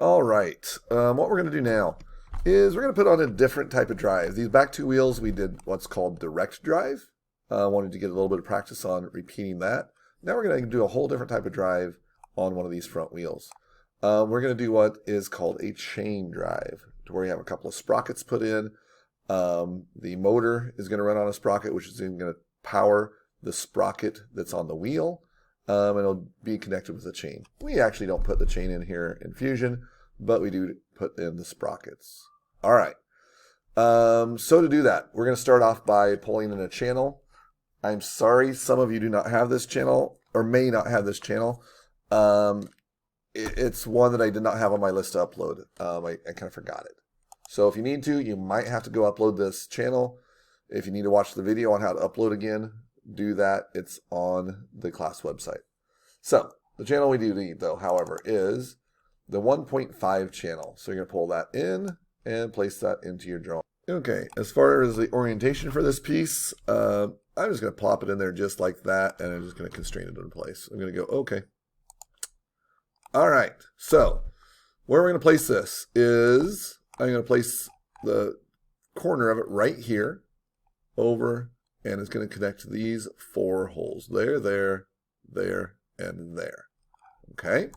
All right. What we're going to do now is we're going to put on a different type of drive. These back two wheels, we did what's called direct drive. Wanted to get a little bit of practice on repeating that. Now we're going to do a whole different type of drive on one of these front wheels. We're going to do what is called a chain drive, to where you have a couple of sprockets put in. The motor is going to run on a sprocket, which is going to power the sprocket that's on the wheel. And it'll be connected with a chain. We actually don't put the chain in here in Fusion, but we do put in the sprockets. All right. So to do that, we're going to start off by pulling in a channel. I'm sorry, some of you do not have this channel, or may not have this channel. It's one that I did not have on my list to upload. I kind of forgot it. So if you need to, you might have to go upload this channel. If you need to watch the video on how to upload again, do that. It's on the class website. So the channel we do need, though, however, is the 1.5 channel. So you're going to pull that in and place that into your drawing. Okay, as far as the orientation for this piece, I'm just going to plop it in there just like that, and I'm just going to constrain it in place. I'm going to go, okay. All right, so where we're going to place this is I'm going to place the corner of it right here over, and it's going to connect these four holes. There, and there. Okay.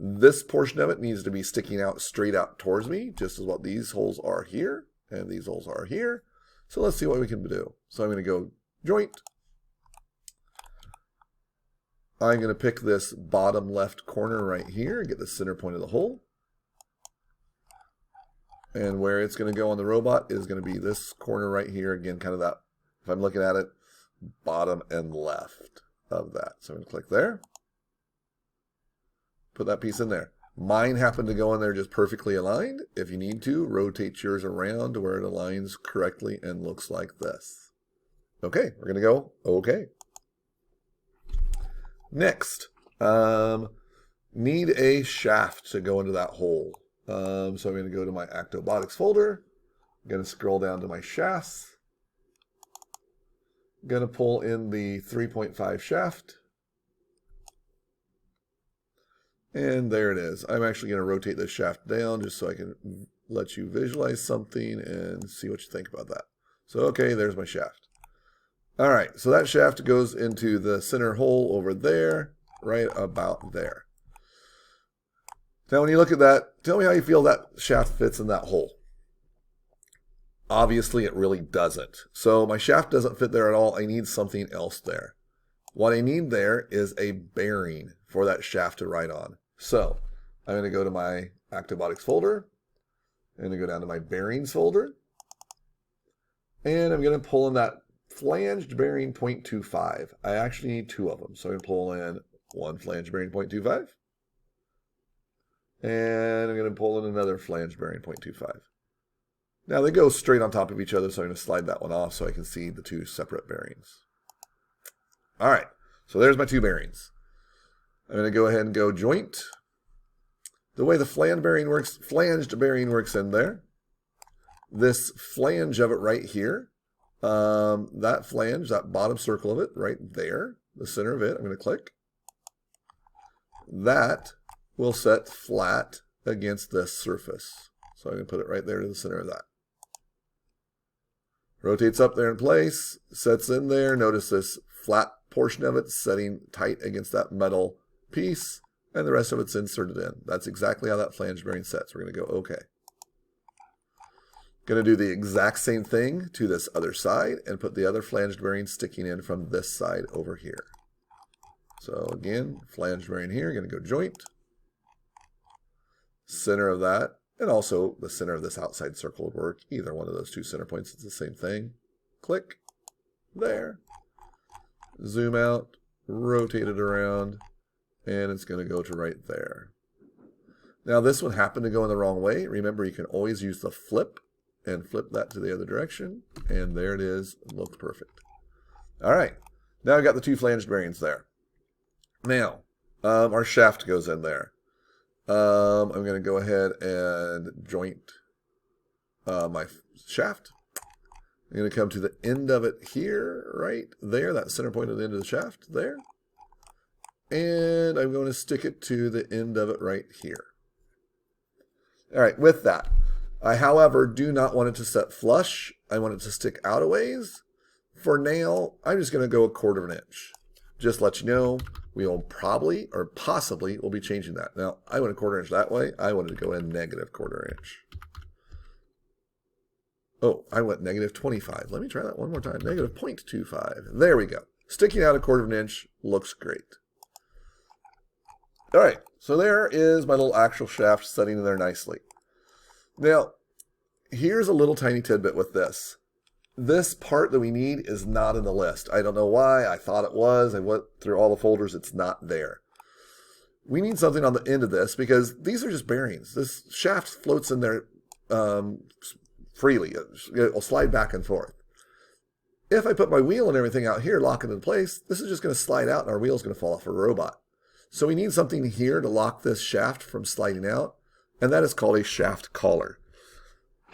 This portion of it needs to be sticking out straight out towards me, just as what these holes are here, and these holes are here. So let's see what we can do. So I'm going to go joint. I'm going to pick this bottom left corner right here and get the center point of the hole. And where it's going to go on the robot is going to be this corner right here. Again, kind of that, if I'm looking at it, bottom and left of that. So I'm going to click there. Put that piece in there. Mine happened to go in there just perfectly aligned. If you need to, rotate yours around to where it aligns correctly and looks like this. Okay, we're going to go okay. Next, need a shaft to go into that hole. So I'm going to go to my Actobotics folder. I'm going to scroll down to my shafts. I'm going to pull in the 3.5 shaft. And there it is. I'm actually going to rotate this shaft down just so I can let you visualize something and see what you think about that. So, okay, there's my shaft. All right, so that shaft goes into the center hole over there, right about there. Now, when you look at that, tell me how you feel that shaft fits in that hole. Obviously, it really doesn't. So my shaft doesn't fit there at all. I need something else there. What I need there is a bearing for that shaft to ride on. So I'm going to go to my Actobotics folder. I'm going to go down to my bearings folder. And I'm going to pull in that flanged bearing 0.25. I actually need two of them. So I'm going to pull in one flanged bearing 0.25. And I'm going to pull in another flanged bearing 0.25. Now they go straight on top of each other, so I'm going to slide that one off so I can see the two separate bearings. All right, so there's my two bearings. I'm going to go ahead and go joint. The way the flanged bearing works in there. This flange of it right here, that flange, that bottom circle of it right there, the center of it, I'm going to click. That will set flat against this surface. So I'm going to put it right there to the center of that. Rotates up there in place, sets in there. Notice this flat portion of it setting tight against that metal piece, and the rest of it's inserted in. That's exactly how that flange bearing sets. We're going to go okay. Going to do the exact same thing to this other side and put the other flanged bearing sticking in from this side over here. So again, flanged bearing here, going to go joint. Center of that, and also the center of this outside circle would work. Either one of those two center points, it's the same thing. Click, there. Zoom out, rotate it around, and it's going to go to right there. Now this one happened to go in the wrong way. Remember, you can always use the flip and flip that to the other direction, and there it is. It looks perfect. All right, now I've got the two flanged bearings there. Now, our shaft goes in there. I'm going to go ahead and joint my shaft. I'm going to come to the end of it here, right there, that center point at the end of the shaft there. And I'm going to stick it to the end of it right here. All right, with that, I, however, do not want it to set flush. I want it to stick out a ways. For now, I'm just going to go 1/4 of an inch. Just let you know, we will probably or possibly will be changing that. Now, I went 1/4 inch that way. I wanted to go in negative 1/4 inch. Oh, I went negative 25. Let me try that one more time. Negative 0.25. There we go. Sticking out 1/4 of an inch looks great. All right, so there is my little actual shaft setting in there nicely. Now, here's a little tiny tidbit with this. This part that we need is not in the list. I don't know why. I thought it was. I went through all the folders. It's not there. We need something on the end of this because these are just bearings. This shaft floats in there freely. It'll slide back and forth. If I put my wheel and everything out here, lock it in place, this is just going to slide out and our wheel is going to fall off a robot. So we need something here to lock this shaft from sliding out, and that is called a shaft collar.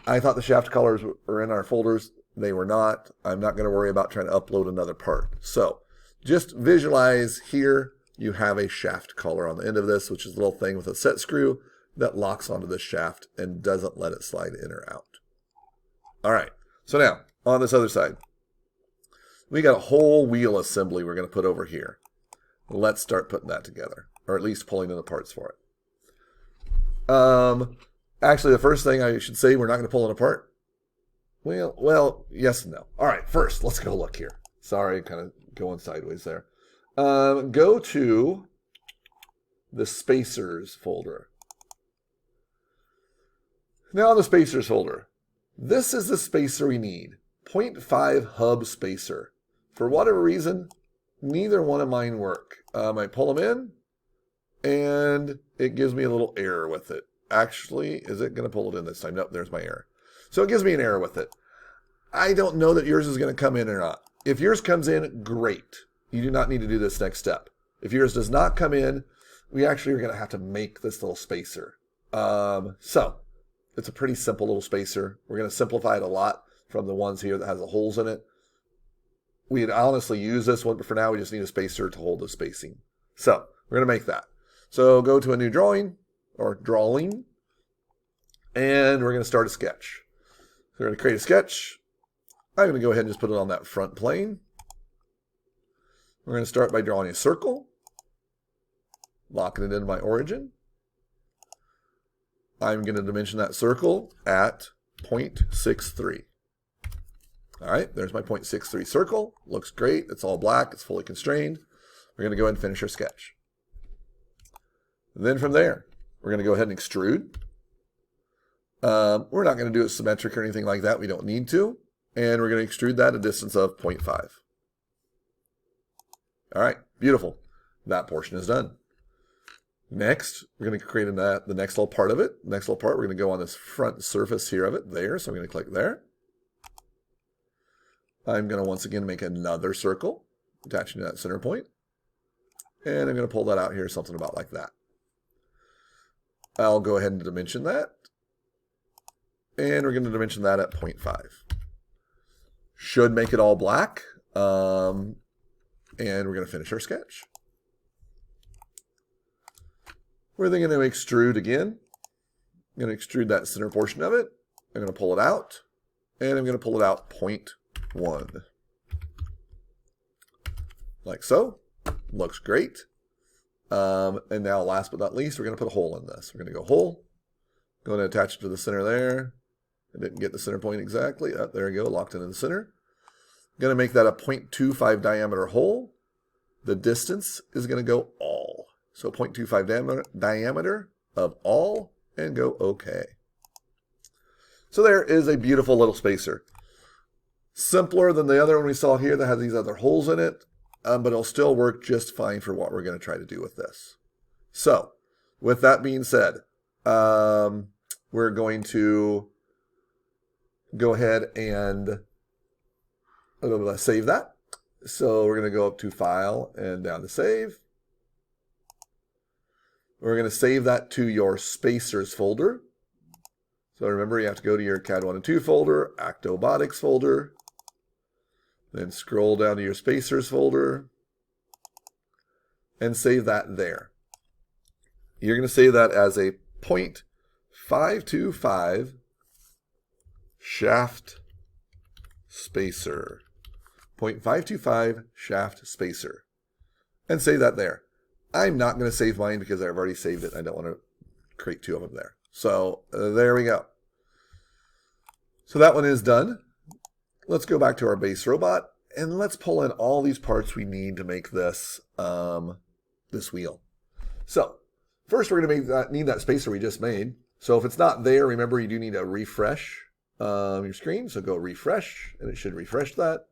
I thought the shaft collars were in our folders. They were not. I'm not going to worry about trying to upload another part. So just visualize here you have a shaft collar on the end of this, which is a little thing with a set screw that locks onto the shaft and doesn't let it slide in or out. All right, so now on this other side, we got a whole wheel assembly we're going to put over here. Let's start putting that together, or at least pulling in the parts for it. Actually, the first thing I should say, we're not going to pull it apart. Well, yes and no. All right, first, let's go look here. Sorry, kind of going sideways there. Go to the spacers folder. Now the spacers folder. This is the spacer we need. 0.5 hub spacer. For whatever reason, neither one of mine work. I pull them in, and it gives me a little error with it. Actually, is it going to pull it in this time? Nope, there's my error. So it gives me an error with it. I don't know that yours is going to come in or not. If yours comes in, great. You do not need to do this next step. If yours does not come in, we actually are going to have to make this little spacer. So it's a pretty simple little spacer. We're going to simplify it a lot from the ones here that has the holes in it. We'd honestly use this one, but for now we just need a spacer to hold the spacing. So we're going to make that. So go to a new drawing, or drawing, and we're going to start a sketch. So we're going to create a sketch. I'm going to go ahead and just put it on that front plane. We're going to start by drawing a circle, locking it into my origin. I'm going to dimension that circle at 0.63. All right, there's my 0.63 circle. Looks great. It's all black. It's fully constrained. We're going to go ahead and finish our sketch. And then from there, we're going to go ahead and extrude. We're not going to do it symmetric or anything like that. We don't need to. And we're going to extrude that a distance of 0.5. All right, beautiful. That portion is done. Next, we're going to create the next little part of it. The next little part, we're going to go on this front surface here of it there. So I'm going to click there. I'm going to once again make another circle, attaching to that center point. And I'm going to pull that out here, something about like that. I'll go ahead and dimension that. And we're going to dimension that at 0.5. Should make it all black. And we're going to finish our sketch. We're then going to extrude again. I'm going to extrude that center portion of it. I'm going to pull it out. And I'm going to pull it out 0.1. Like so. Looks great. And now last but not least, we're going to put a hole in this. We're going to go hole. Going to attach it to the center there. I didn't get the center point exactly. Oh, there we go, locked into the center. Going to make that a 0.25 diameter hole. The distance is going to go all. So 0.25 diameter of all, and go OK. So there is a beautiful little spacer. Simpler than the other one we saw here that has these other holes in it, but it'll still work just fine for what we're going to try to do with this. So with that being said, we're going to go ahead and save that. So we're going to go up to File and down to Save. We're going to save that to your Spacers folder. So remember, you have to go to your CAD 1 and 2 folder, Actobotics folder, then scroll down to your Spacers folder, and save that there. You're going to save that as a .525 shaft spacer. 0.525 shaft spacer. And save that there. I'm not going to save mine because I've already saved it. I don't want to create two of them there. So there we go. So that one is done. Let's go back to our base robot and let's pull in all these parts we need to make this this wheel. So first we're going to need that spacer we just made. So if it's not there, remember you do need to refresh your screen. So go refresh and it should refresh that.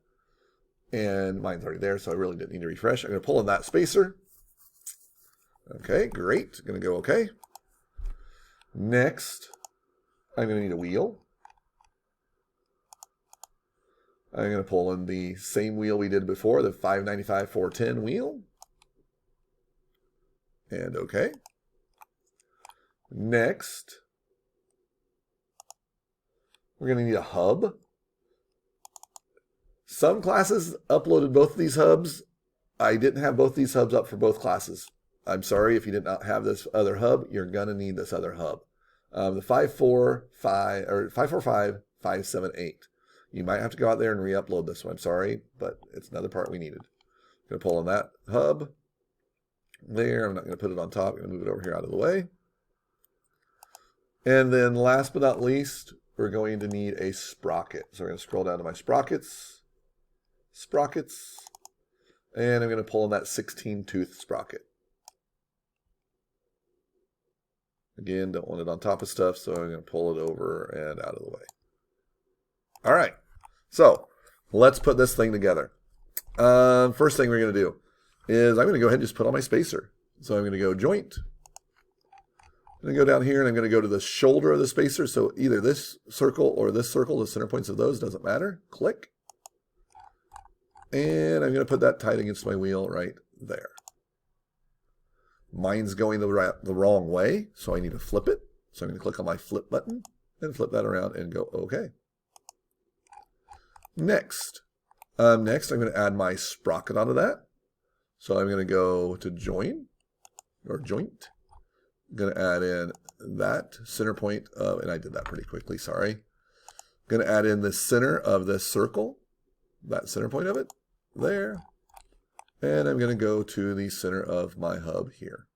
And mine's already there, so I really didn't need to refresh. I'm going to pull in that spacer. Okay, great. Going to go okay. Next, I'm going to need a wheel. I'm going to pull in the same wheel we did before, the 595 410 wheel. And okay. Next, we're going to need a hub. Some classes uploaded both of these hubs. I didn't have both these hubs up for both classes. I'm sorry if you did not have this other hub. You're going to need this other hub. The 545 or 545 578. You might have to go out there and re-upload this one. I'm sorry, but it's another part we needed. I'm going to pull on that hub there. I'm not going to put it on top. I'm going to move it over here out of the way. And then last but not least, we're going to need a sprocket. So we're going to scroll down to my sprockets. And I'm going to pull in that 16-tooth sprocket. Again, don't want it on top of stuff, so I'm going to pull it over and out of the way. All right, so let's put this thing together. First thing we're going to do is I'm going to go ahead and just put on my spacer. So I'm going to go joint. I'm going to go down here and I'm going to go to the shoulder of the spacer. So either this circle or this circle, the center points of those, doesn't matter. Click. And I'm going to put that tight against my wheel right there. Mine's going the wrong way, so I need to flip it. So I'm going to click on my flip button and flip that around and go OK. Next I'm going to add my sprocket onto that. So I'm going to go to join or joint. I'm going to add in that center point of, and I did that pretty quickly, sorry. I'm going to add in the center of this circle, that center point of it. There, and I'm going to go to the center of my hub here.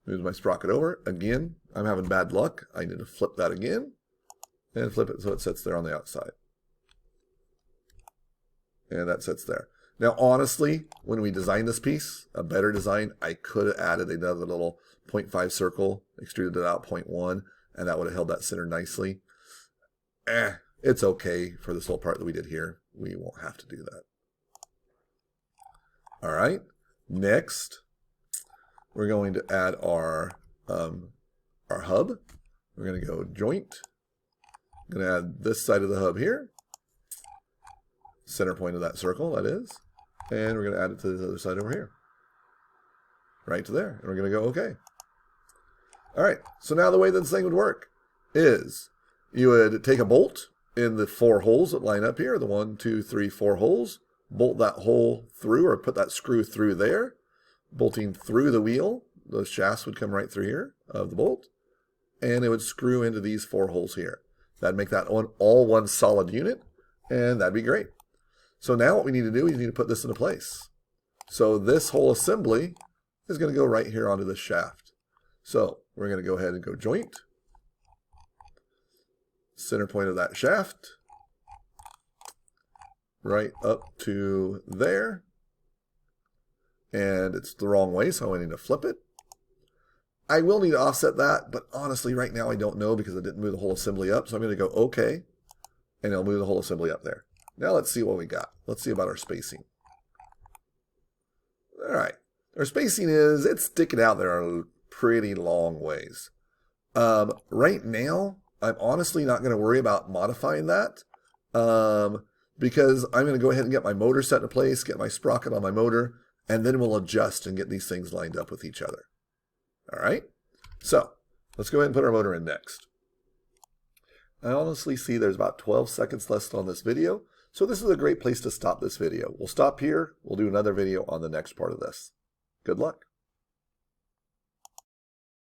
Move my sprocket over. Again, I'm having bad luck. I need to flip that again and flip it so it sits there on the outside. And that sits there. Now, honestly, when we designed this piece, a better design, I could have added another little 0.5 circle, extruded it out 0.1, and that would have held that center nicely. It's okay for this little part that we did here. We won't have to do that. All right. Next, we're going to add our hub. We're going to go joint. I'm going to add this side of the hub here. Center point of that circle, that is. And we're going to add it to the other side over here. Right to there. And we're going to go OK. All right. So now the way this thing would work is you would take a bolt in the 4 holes that line up here, the 1, 2, 3, 4 holes, bolt that hole through or put that screw through there, bolting through the wheel. The shafts would come right through here of the bolt, and it would screw into these 4 holes here. That'd make that all one solid unit, and that'd be great. So now what we need to do is we need to put this into place. So this whole assembly is going to go right here onto the shaft. So we're going to go ahead and go joint. Center point of that shaft, right up to there. And it's the wrong way, so I need to flip it. I will need to offset that, but honestly, right now I don't know because I didn't move the whole assembly up. So I'm going to go OK, and I'll move the whole assembly up there. Now let's see what we got. Let's see about our spacing. All right. Our spacing is, it's sticking out there a pretty long ways. Right now, I'm honestly not going to worry about modifying that because I'm going to go ahead and get my motor set in place, get my sprocket on my motor, and then we'll adjust and get these things lined up with each other. All right, so let's go ahead and put our motor in next. I honestly see there's about 12 seconds left on this video, so this is a great place to stop this video. We'll stop here. We'll do another video on the next part of this. Good luck.